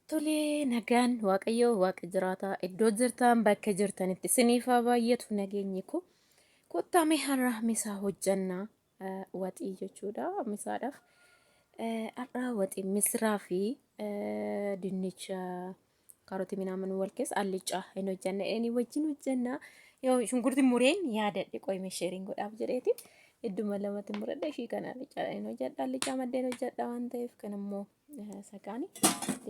Tolee, nagaan waaqayyoo waaqa jiraataa iddoo jirtan bakka jirtanitti siniifaa baay'atu nageenyi ko kottaa mee har'a misaa hojjannaa waxii jechuudha misaadhaaf har'a waxii misiraa fi dinnicha kaarotii minaaman wal keessa allicaa hin hojjanna inni wajjin hojjannaa yoo shunkurtii mureen yaadadhe qoyme sheeriin godhaaf jedheeti idduma lamatti muradhe ishii kana allicaa hin hojjadha allicaa maddeen hojjadha waan ta'eef kan immoo sakaani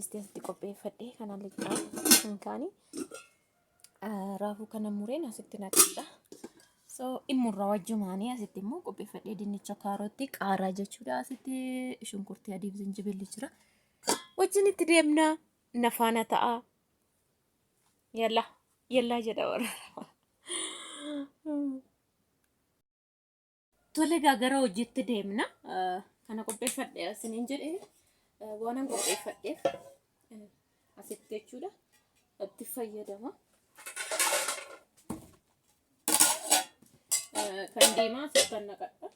isteesti qopheeffadhee kan allicaa kan kaani raafuu kana mureen asitti naqadha. So immurraa wajjumaanii asitti immoo qopheeffadhee dinnicha kaarotii qaaraa jechuudha asitti shunkurtii adiif zinjibilli jira. Wajjin itti deemna nafaana ta'a. Yalla jedha warra. Tole gara hojiitti deemna. Kana qopheeffadhee asiniin jedhee waan an qopheeffadheef asitti jechuudha. Itti fayyadama. Kan diimaa asitti naqadha.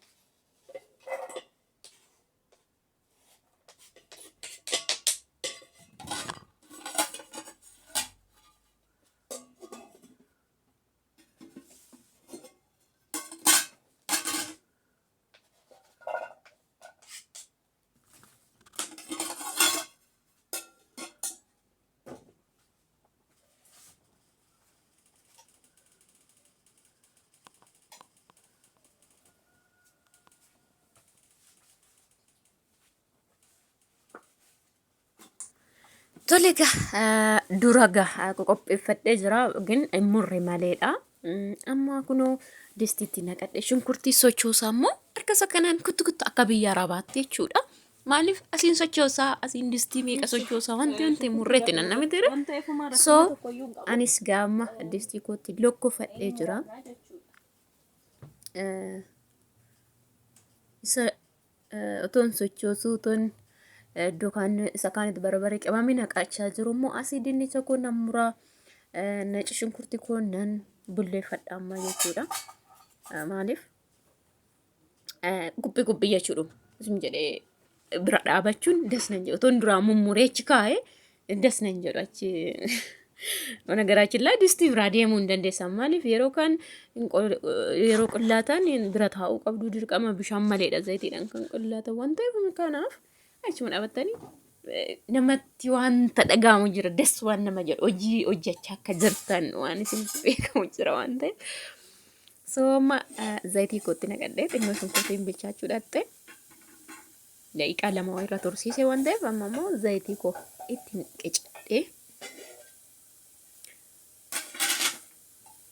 Tolega duraga qopheeffadhee jira gin murre maleedha. Amma kunoo distiitti naqadhe shunkurtii sochoosaa immoo harkasa kanaan kuttu akka biyya arabaatti jechuudha. Maaliif asiin sochoosaa asiin distii meeqa sochoosaa wanti murreetti nanname ture. So anis gaama distii kootti lokkofadhee jira. Isa otoon sochoosuu otoon Dokan isakanit barabara qabami naqachaa jiru immoo asii dinnicha kun namuraa naci shunkurtii kunnan bulleeffadha amma jechuudha. Maaliif gubbi jechuudha. Isin jedhee bira dhaabachuun dasnan jedhu otoon duraa mummureechi kaa'ee dasnan jedhu achi mana garaachillaa distii biraa deemuu hin dandeessan maaliif yeroo qullaataan bira taa'uu qabdu dirqama bishaan maleedha zayitiidhaan kan qullaatan waan ta'eef kanaaf achuma dhaabbatanii namatti wanta dhaga'amu jira des waan nama jedhu hojjechaa akka jirtan waan isin beekamu jira waan ta'eef sooma zayitii kootti naqadhee xinnoo shunkurtiin bilchaachuu dhatte daqiiqaa 2 irra tursiise waan ta'eef amma immoo zayitii koo ittiin qicadhee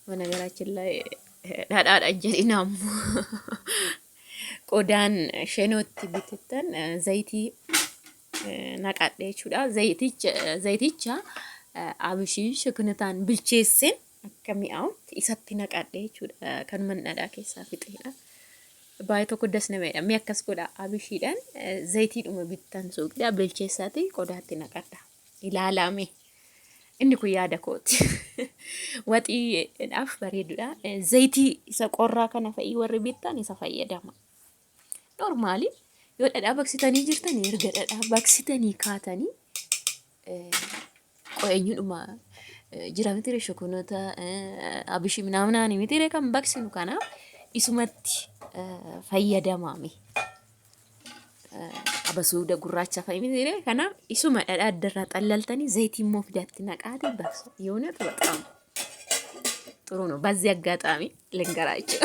mana garaachillaa dhadhaadha jedhina ammoo qodaan shenootti bitattan zayitii naqadhee jechuudha. Zayiticha abishii shukunitaan bilcheesseen akka mi'aawutti isatti naqadhee jechuudha. Kan mandhadhaa keessaa fixeedha. Baay'ee tokko dasnameedha. Mee akkas godha abishiidhaan zayitiidhuma bittan suuqidha bilcheessaati qodaatti naqadha. Ilaalame. Inni kun yaada kooti. Waxiidhaaf bareedudha. Zayitii isa qorraa kana fa'ii warri bittan isa fayyadama. Normaali yoo dhadhaa baqsitanii jirtanii erga dhadhaa baqsitanii kaatanii qo'eenyudhuma jira miti shukunoota abishii minaaminaanii miti kan baqsinu kanaaf isumatti fayyadamame. Abasuuda gurraacha fa'i miti kanaaf isuma dhadhaa addarraa xallaltanii zayitii immoo fidaatti naqaati baqsu yoona taphaxamu. ጥሩ ነው በዚህ አጋጣሚ ልንገራችሁ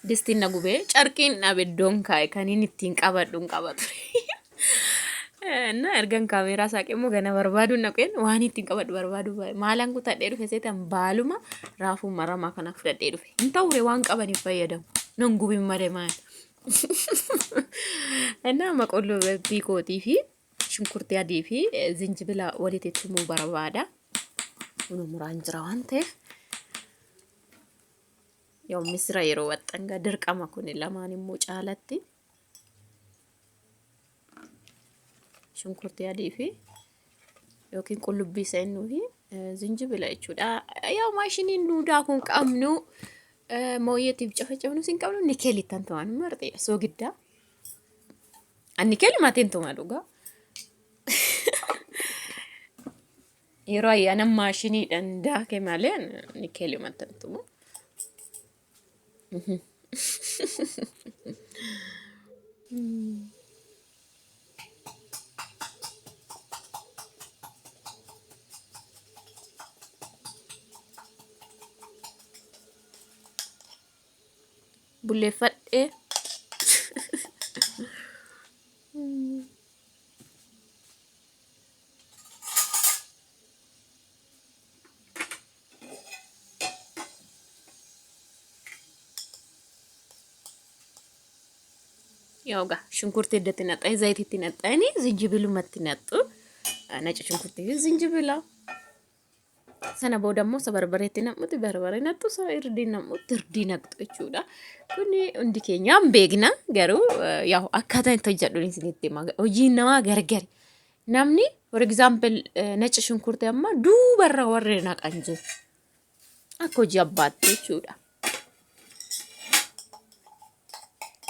Distiin nagubee carqiin dhabe donkaa'e kan inni ittiin qabadhuun qabatu. Na ergan kaameeraa saaqee immoo gana barbaaduun naqeen waan ittiin qabadhu barbaadu maalaan kutadhee dhufe seetan baaluma raafuu maramaa kana fudhadhee dhufe. Hin ta'ure waan qabaniif fayyadamu. Nan gubin malee maal. Innaa maqolloo biikootii fi shunkurtii adii fi zinjibila walitti tumuu barbaada. Kun muraan jira waan ta'eef. Yoo misira yeroo waxxanga dirqama kun lamaan immoo caalatti shunkurtii adii fi yookiin qullubbii seenuu fi zinjibila jechuudha. Yaa maashiniin nuudaa kun qabnu mooyyeetiif cafacafnu sin qabnu nikeelii tan ta'an martee soo giddaa. Ani nikeelii maatiin tumaa dhugaa. Yeroo ayyaana maashiniidhaan daake malee nikeelii maatiin tumaa. Bulleeffadhee yooga shunkurtii iddatti naqxee zayitiitti naqxeeni zinjibilumatti naqxu naca shunkurtii fi zinjibila sana booda immoo isa barbareetti naqmutti barbaree naqxu isa irdii naqmutti irdii naqxu jechuudha. Kuni hundi keenya hin beekna garuu yaa akkaataa itti hojjedhu isinitti hima. Hojiin namaa gargari. Namni for example naca shunkurtii amma duubarra warreen naqan jiru akka hojii abbaatti jechuudha.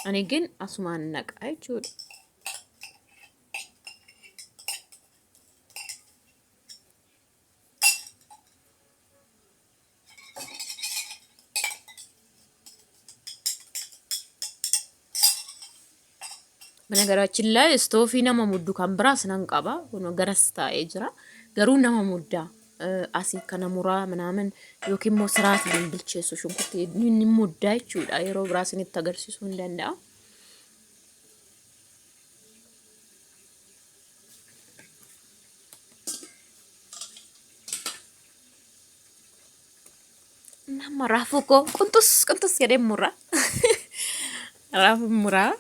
Ani ግን asumaan naqaa jechuudha. በነገራችን ላይ ስቶፊ nama muddu kan biraas nan qaba kuno garas taa'ee jira garuu nama muddaa asii kana muraa ምናምን yookiin immoo siraatiin bilcheessu shunkurtii inni muddaa jechuudha. Yeroo biraas inni itti agarsiisuu hin danda'a. Nama raafuu koo quntus jedhee muraa. Raafuu muraa.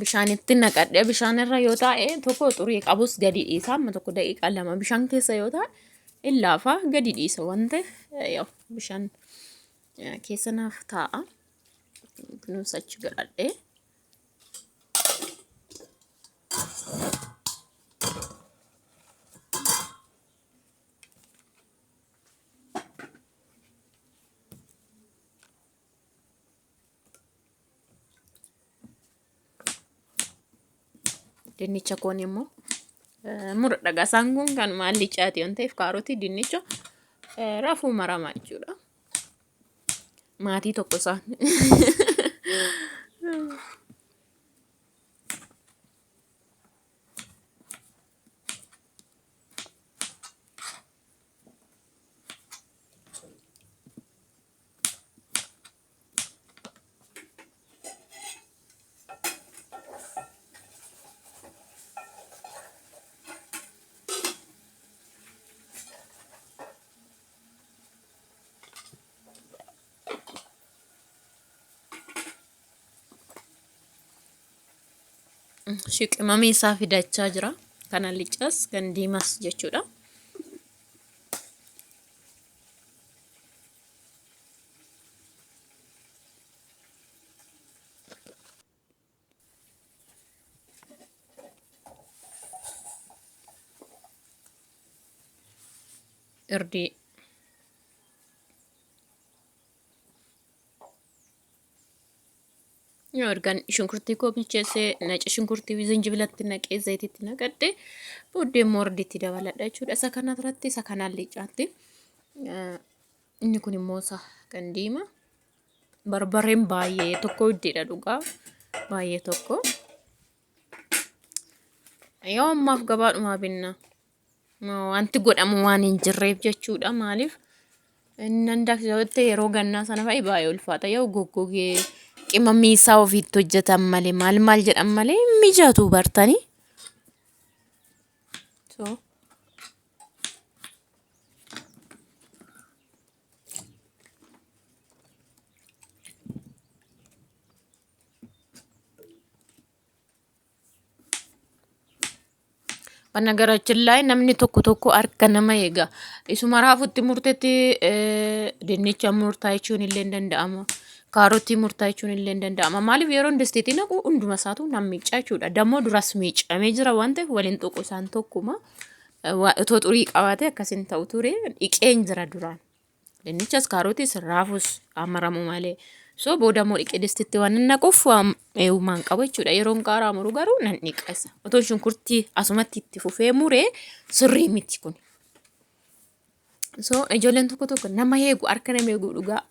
Bishaanitti naqadhee bishaan irra yoo taa'e tokko xurii qabus gadi dhiisa amma tokko daqiiqaa lama bishaan keessa yoo taa'e illaafa gadi dhiisa waan ta'eef bishaan keessa naaf taa'a. Kunuunsa achi godhadhee dinnicha koon immoo muradha. Gasaan kun kan maalli caati waan ta'eef kaarotii dinnicha raafuu maramaa jechuudha. Maatii tokko isaan. shiqimamii isaa fidachaa jira. Kan allicaas kan diimaas jechuudha. Irdii yoo ergan shunkurtii koo bilcheessee naca shunkurtii zinjibilatti naqee zayititti naqadhe booddee immoo irdiitti dabaladha jechuudha. Isa kana irratti isa kana allicaatti inni kun immoo isa kan diimaa barbareen baay'ee tokko iddeedha dhugaa baay'ee tokko yoo ammaaf gabaadhumaa binna wanti godhamu waan hin jirreef jechuudha. Maaliif nan daaksisa yeroo gannaa sana fa'i baay'ee ulfaata yoo goggogee qimamii isaa ofiitti hojjetan malee maal jedhan malee mijatu bartanii. So በነገራችን ላይ namni tokko harka nama eega. Isuma raafutti murteetti dinnicha murtaachuun illee danda'ama. Kaarotii murtaachuun illee danda'ama. Maaliif yeroo indesteetii naqu hunduma isaatu nan miicaa jechuudha. Dammoo duras miicamee jira waan ta'eef waliin tuqu isaan tokkuma. Otoo xurii qabaatee akkasin ta'u ture dhiqeen jira duraan. Dinnichas kaarotiis raafus amaramu malee. So booda immoo dhiqee destitti waan naquuf eewumaan qaba jechuudha. Yeroon qaaraa muru garuu nan dhiqasa. Otoo shunkurtii asumatti itti fufee muree sirrii miti kun. So ijoolleen tokko nama eegu harka nama eegu dhugaa.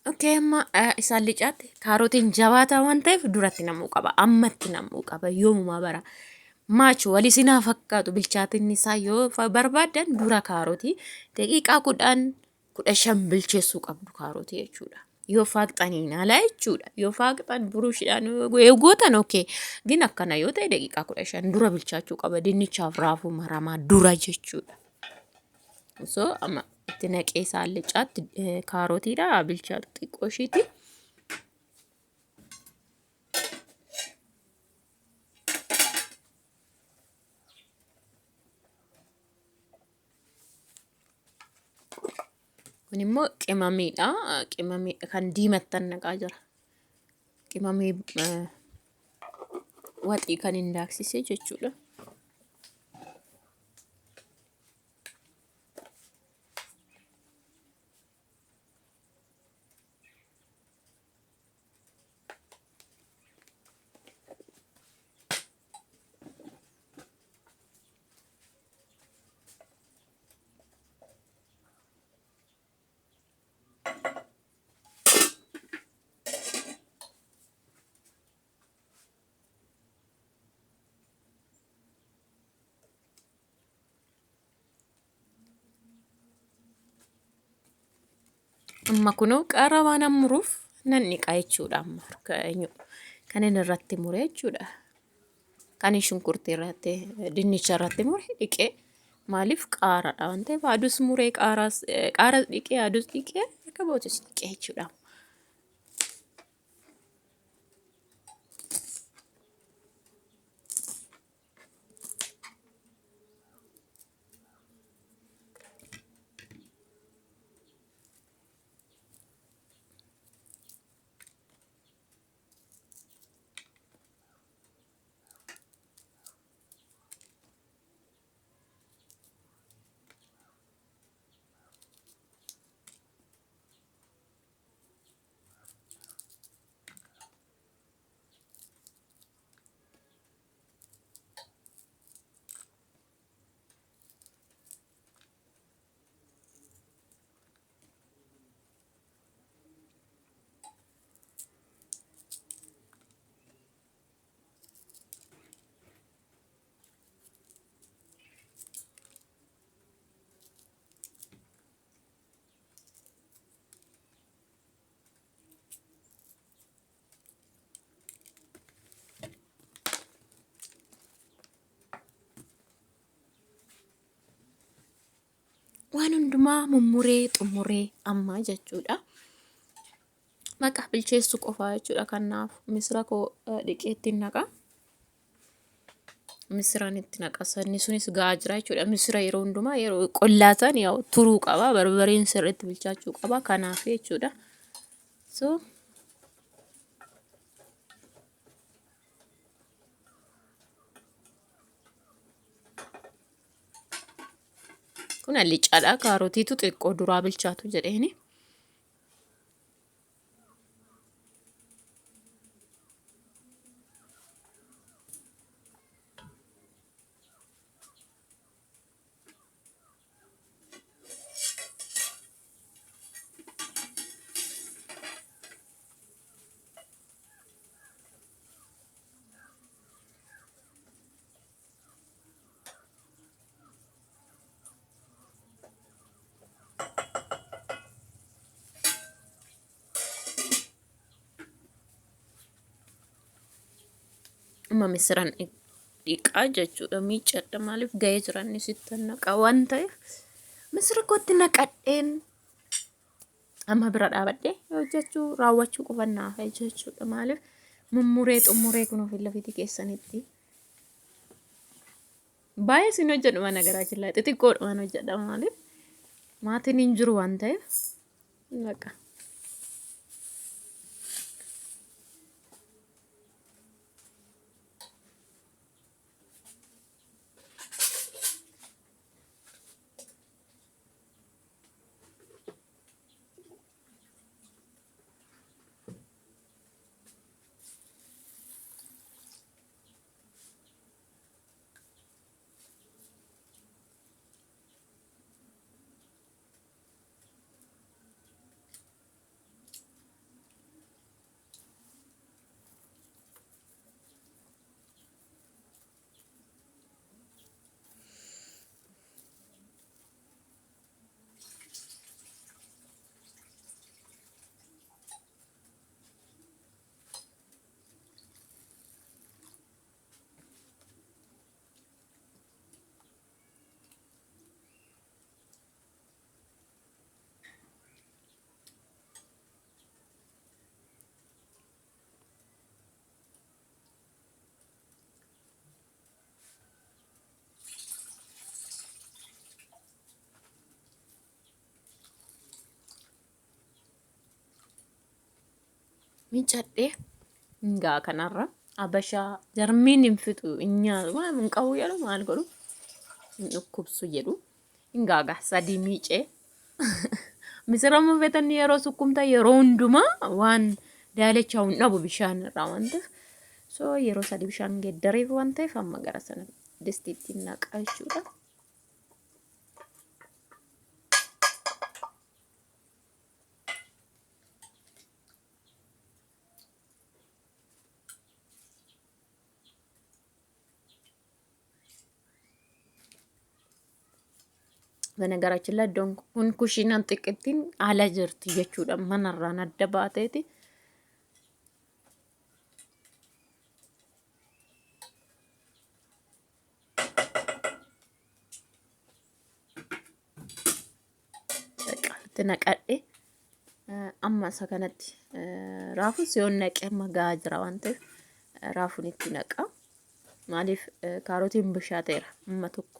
Oke amma isaan licaatti kaarotiin jabaataa waan ta'eef duratti namuu qaba. Ammatti namuu qaba yoomuma bara. Maachu wali sinaa fakkaatu bilchaatinni isaa yoo barbaadan dura kaarotii daqiiqaa 15 bilcheessuu qabdu kaarotii jechuudha. Yoo faaqxaniin alaa jechuudha. Yoo faaqxan buruushiidhaan gootan okee. Gin akkana yoo ta'e daqiiqaa 15 dura bilchaachuu qaba. Dinnichaaf raafuu maramaa dura jechuudha. So amma itti naqee isaan licaatti kaarotiidha bilchaatu xiqqoo ishiiti. Kun immoo qimamiidha. Qimamii kan diimattan naqaa jira. Qimamii waxii kan hin daaksise jechuudha. Amma kunoo qaaraa waan muruuf nan dhiqaa jechuudha. Amma kan inni irratti muree jechuudha. Kan shunkurtii irratti dinnicha irratti muree dhiqee maaliif qaaraadha waan ta'eef adus muree qaaras dhiqee adus dhiqee akka bootis dhiqee jechuudha. Waan hundumaa mummuree xumuree amma jechuudha. Maqaa bilcheessu qofaa jechuudha. Kanaaf misira koo dhiqeetti naqa. Misiraan itti naqasanni sunis gahaa jira jechuudha. Misira yeroo hundumaa yeroo qollaatan yaa turuu qaba. Barbareen sirriitti bilchaachuu qaba. Kanaaf jechuudha. So kun allicaadha. Kaarotiitu xiqqoo duraa bilchaatu jedheeni. Amma misiraan dhiqaa jechuudha. Miicadha maaliif gahee jiran sitti naqa waan ta'eef misira kootti naqadheen amma bira dhaabadhee hojjechuu raawwachuu qubannaaf jechuudha. Maaliif mummuree xumuree kun ofii lafiitii keessanitti baay'ee isin hojjedhu mana garaa jillaa xixiqqoodhumaan hojjedha maaliif maatiin hin jiru waan ta'eef naqa. Miicadhee hingaa kanarra abashaa jarmiin hin fixu hin nyaatu waan hin qabu jedhu maal godhu hin dhukkubsu jedhu hingaagaa sadii miicee misira muffetan yeroo sukkumta yeroo hundumaa waan daalachaa hin dhabu bishaan irraa waan ta'eef so yeroo sadii bishaan geeddareef waan ta'eef amma gara sana distiitti naqa jechuudha. በነገራችን ላይ ዶን ኩሽናን ጥቅቲን አላጀርት jechuudha manarraan adda baateeti itti naqadhe amma isa kanatti raafuu siyoon naqee amma gahaa jira waan ta'eef raafuun itti naqa. Maaliif kaarotiin bishaateera amma tokko.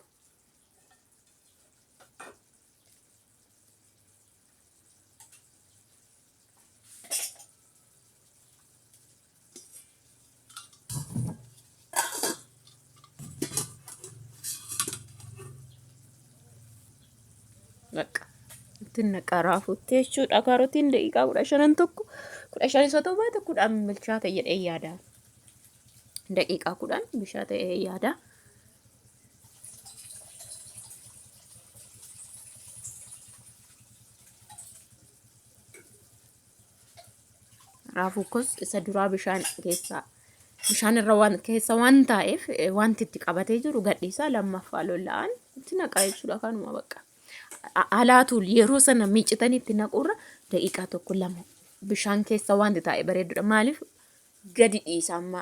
Bakka ittiin naqa raafuutti jechuudha. Kaarotiin daqiiqaa 15 tokko 15 isa ta'u baate 10 bilchaate jedhee yaada. Daqiiqaa 10 bilchaate yaada. Raafuu kos isa duraa bishaan irra waan keessa waan ta'eef wanti itti qabatee jiru gadhiisaa lammaffaa lola'an itti naqaa jechuudha kanuma bakka. Alaatu yeroo sana miicitanii itti naqurra daqiiqaa tokko lama bishaan keessa wanti taa'e bareedudha. Maaliif gadi dhiisa amma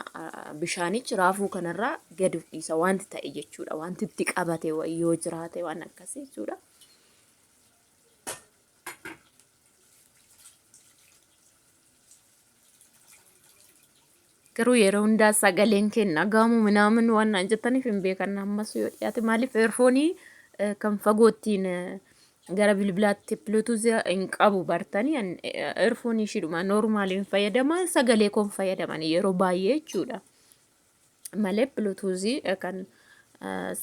bishaanichi raafuu kanarraa gadi dhiisa wanti ta'e jechuudha. Wanti itti qabate yoo jiraate waan akkasii jechuudha. Garuu yeroo hundaa sagaleen kenna gaamu minaamin waan jettaniif hin beekan ammas yoo dhiyaate maaliif eerfoonii kan fagoottiin gara bilbilaatti bluetooth hin qabu bartanii eerfoonii ishidhuma noormaaliin fayyadaman sagalee koon fayyadaman yeroo baay'ee jechuudha. Malee bluetooth kan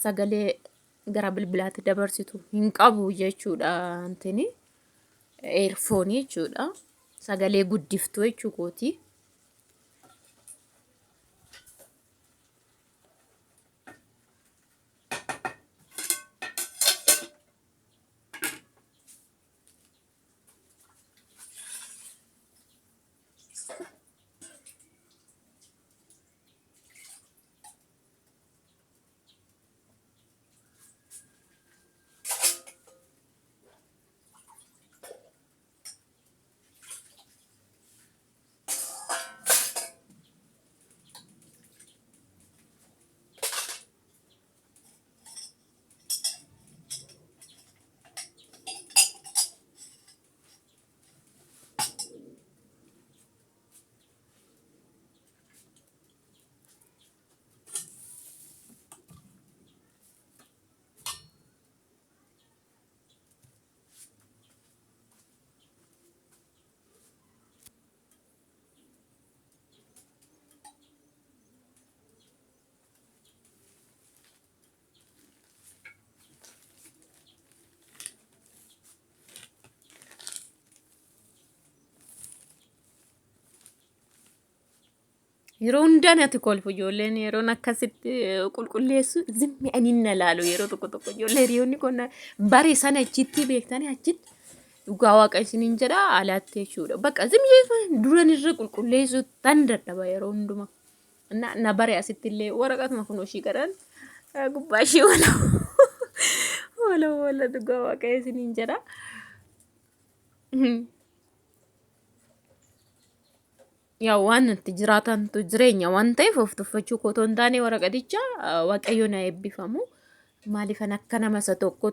sagalee gara bilbilaatti dabarsitu hin qabu jechuudha. Antini eerfoonii jechuudha. Sagalee guddiftuu jechuukooti. Yeroo hundaan ati kolfu ijoolleen yeroon akkasitti qulqulleessu zimmi ani na laalu yeroo tokko ijoollee hiriyoonni kun bare sana achitti beektanii achitti dhugaa waaqa isiniin jedha alaatti jechuudha. Bakka zimmi duran irra qulqulleessu tan dadhaba yeroo hunduma. Na bare asitti illee waraqatuma kun hoshii gadhan gubbaa ishee wala dhugaa waaqa isiniin jedha. Yaa waan itti jiraatantu jireenya waan ta'eef of tuffachuu kotoo hin taane waraqaticha waaqayyoon haa eebbifamu. Maaliif akka nama isa tokko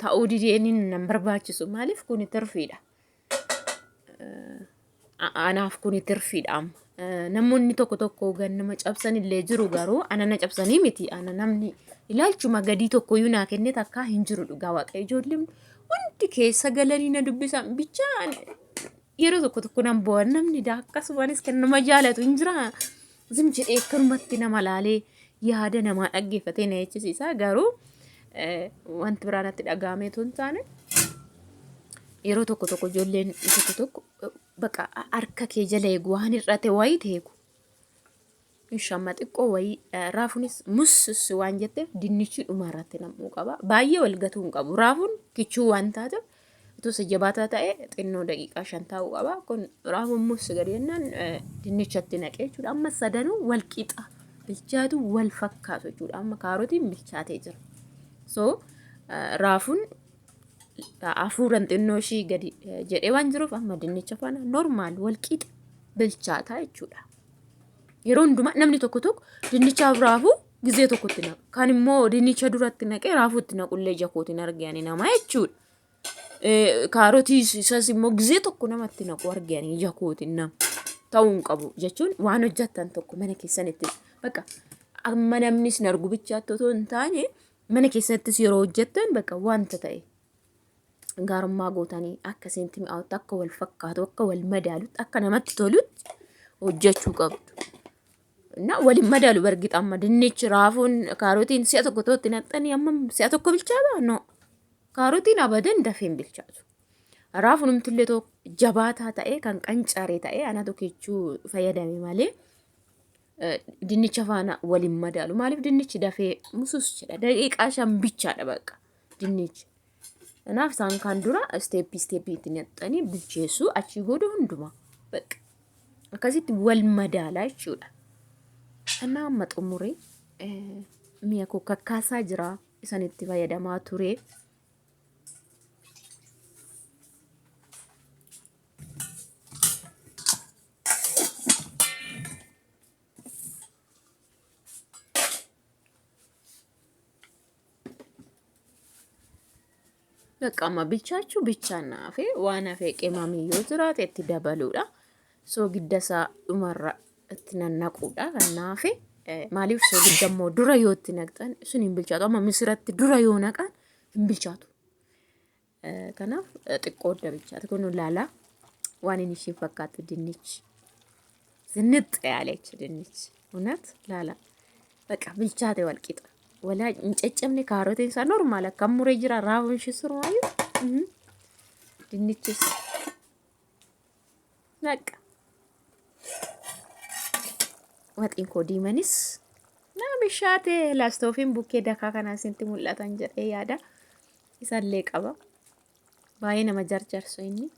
ta'uu dideeniin nan barbaachisu. Maaliif kun tirfiidha. Anaaf kun tirfiidha amma. Namoonni tokko ganama cabsan illee jiru garuu ana na cabsanii miti. Ana namni ilaalchuma gadii tokko iyyuu naa kennee takkaa hin jiru dhugaa waaqayyo ijoolleen hundi keessa galanii na dubbisan bichaan. Yeroo tokko nan bo'an namni akkasumas kan nama jaalatu hin jira. Zim jedhee akkanumatti nama laalee yaada namaa dhaggeeffatee na jechisiisa. Garuu wanti biraan itti dhaga'amee tun taane yeroo tokko ijoolleen tokko bakka harka kee jala eegu waan hir'ate wayii teegu. Shamma xiqqoo wayii raafuunis mussus waan jetteef dinnichi dhuma irratti namuu qaba. Baay'ee wal gatuu hin qabu. Raafuun kichuu waan taateef Itu sejabataa ta'e xinnoo daqiiqaa 5 ta'uu qaba. Kun raafuun mus gadeennan dinnichatti naqee jechuudha. Amma sadanuu wal qixa bilchaatu wal fakkaatu jechuudha. Amma kaarotiin bilchaatee jira. So raafuun afuuran xinnoo ishii gadi jedhee waan jiruuf amma dinnicha faana normaal wal qixa bilchaataa jechuudha. Yeroo hundumaa namni tokko dinnichaaf raafuu gizee tokkotti naqa. Kan immoo dinnicha duratti naqee raafuutti naqullee jakootiin arganii nama jechuudha. Kaarotii isas immoo gizee tokko namatti naqu arganii ija kootiin nama ta'uun qabu jechuun waan hojjettan tokko mana keessanitti bakka amma namnis nargu bichaatti otoo hin taane mana keessattis yeroo hojjettan bakka wanta ta'e gaarummaa gootanii akka seenti mi'aawutti akka wal fakkaatu akka wal madaalutti akka namatti tolutti hojjechuu qabdu. Na waliin madaalu bargita amma dinnichi raafuun kaarotiin si'a tokko tootti naqxanii amma si'a tokko bilchaata no kaarotiin abadan dafeen bilchaatu. Raafuun umtillee tokko jabaataa ta'e kan qancaaree ta'e ana tokkichuu fayyadame malee dinnicha faana waliin madaalu maaliif dinnichi dafee musus jedha daqiiqaa 5 bichaadha bakka dinnichi. Kanaaf isaan kan dura isteeppii itti naqxanii bilcheessuu achii booda hundumaa bakka akkasitti wal madaalaa jechuudha. Ana amma xumuree mi'a koo kakkaasaa jira isanitti fayyadamaa ture. Bakka amma bilchaachuu bichaanaa fi waan hafee qimamiyyoo jiraate itti dabaluudha. Soogidda isaa dhumarra itti nannaquudha. Kanaaf maaliif soogidda immoo dura yoo itti naqxan sun hin bilchaatu. Amma misiratti dura yoo naqan hin bilchaatu. Kanaaf xiqqoo adda bilchaate kun ilaalaa waan inni isheen fakkaatu dinnichi. Zinnixxe yaalecha dinnichi. Unat laala bakka bilchaate wal qixa. Wala incecemne kaarotiin isaa normaal akka muree jira raafuun ishee surmaayu. Dinnichis bakka waxiin koo diimanis nama bishaate laastoofiin bukkee dakaa kanaa sinti mul'atan jedhee yaada isaallee qaba. Baay'ee nama jarjarsu inni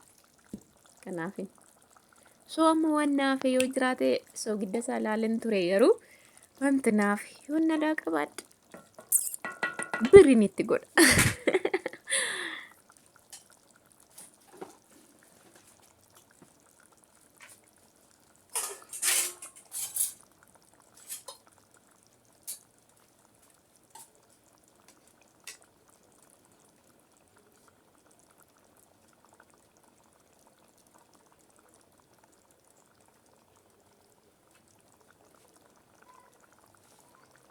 kanaaf. So amma waan naaf yoo jiraate soogidda isaa ilaalan ture yeroo wanti naaf yoo nadaa qabaadha. Biriin itti godha.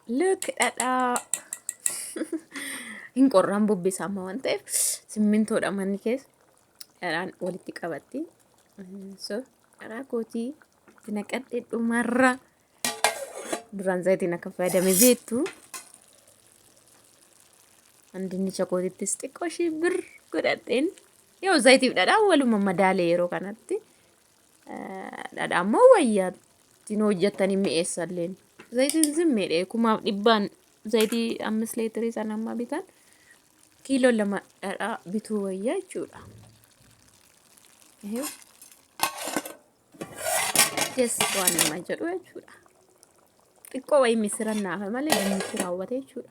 Look at that. Hin qorraan bubbisaa amma waan ta'eef simmintoodha manni keessa dharaan walitti qabatti. So dharaa kootii itti naqadhee dhumarra duraan zayitiin akka fayyadame beektu. Dinnicha kootittis xiqqoo ishee bir godhadheen yoo zayitiif dhadhaa waluma madaalee yeroo kanatti dhadhaa ammoo wayyaatti hojjettanii mi'eessalleen. Zayitiin zimmeedhe kumaaf dhibbaan zayitii 5 liitirii sana amma bitan kiiloo 2 dhadhaa bituu wayyaa jechuudha. Yes waan nama jedhu jechuudha. Xiqqoo wayii misira naafa malee dinnichi raawwate jechuudha.